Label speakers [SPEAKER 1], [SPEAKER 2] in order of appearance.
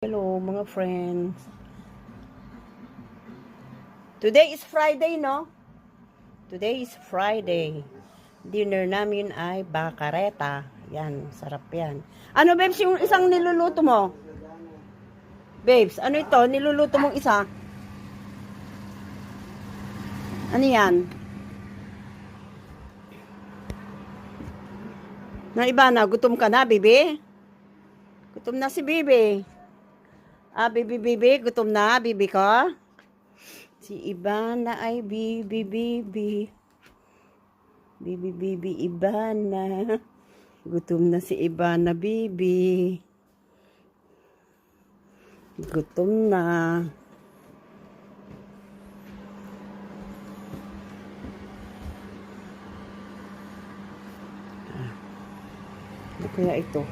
[SPEAKER 1] Hello mga friends. Today is Friday, no? Today is Friday. Dinner namin ay bakareta. Yan, sarap yan. Ano, babes, yung isang niluluto mo? Babes, ano ito? Niluluto mong isa? Ano yan? Na iba na, gutom ka na, bibi? Gutom na si bibi. Bibi, gutom na, bibi ka? Si Ivana ay bibi. Bibi, Ivana. Gutom na si Ivana, bibi. Gutom na. Ano kaya ito?